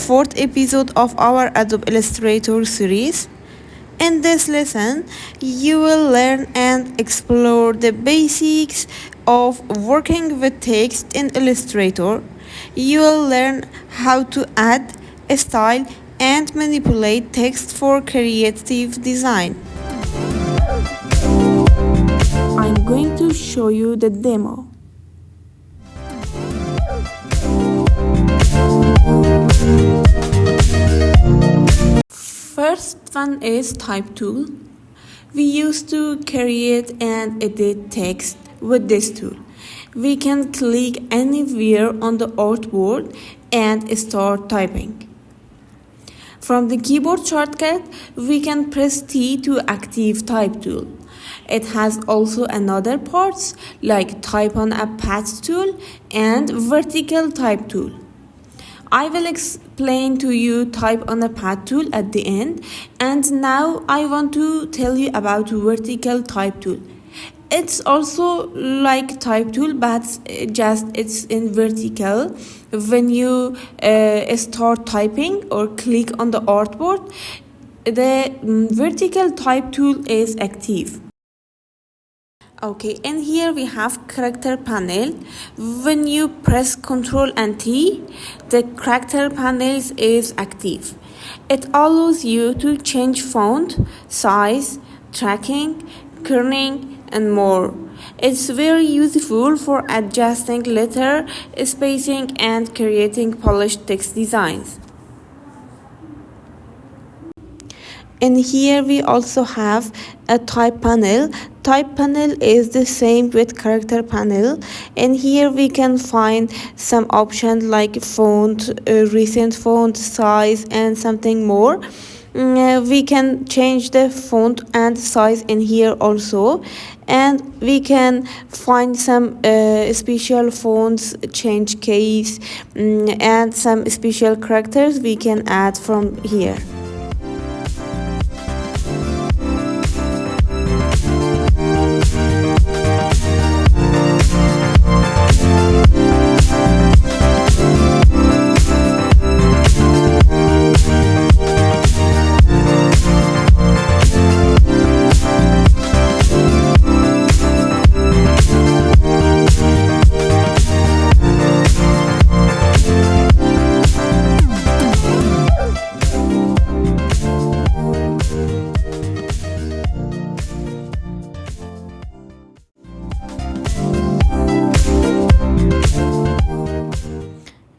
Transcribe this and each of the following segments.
fourth episode of our Adobe Illustrator series. In this lesson, you will learn and explore the basics of working with text in Illustrator. You will learn how to add, style, and manipulate text for creative design. I'm going to show you the demo. First one is Type tool. We used to create and edit text with this tool. We can click anywhere on the artboard and start typing. From the keyboard shortcut, we can press T to active Type tool. It has also another parts like Type on a path tool and vertical Type tool. I will explain to you Type on a path tool at the end, and now I want to tell you about vertical Type tool. It's also like Type tool, but just it's in vertical. When you start typing or click on the artboard, the vertical Type tool is active. Okay, and here we have character panel. When you press Ctrl and T, the character panel is active. It allows you to change font, size, tracking, kerning, and more. It's very useful for adjusting letter spacing and creating polished text designs. And here we also have a type panel. Type panel is the same with character panel, and here we can find some options like font, recent font, size, and something more. We can change the font and size in here also, and we can find some special fonts, change case, and some special characters we can add from here.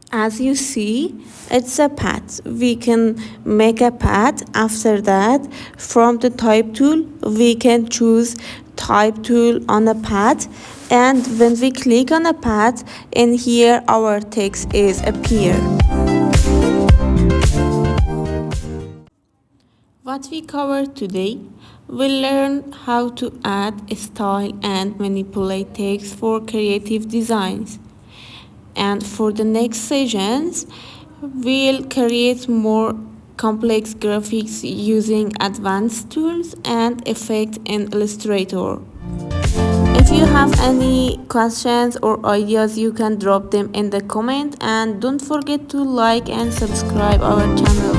As you see, it's a path. We can make a path. After that, from the type tool, we can choose type tool on a path, and when we click on a path, in here our text is appear. What we covered today, we'll learn how to add, style, and manipulate text for creative designs. And for the next sessions, we'll create more complex graphics using advanced tools and effects in Illustrator. If you have any questions or ideas, you can drop them in the comment, and don't forget to like and subscribe our channel.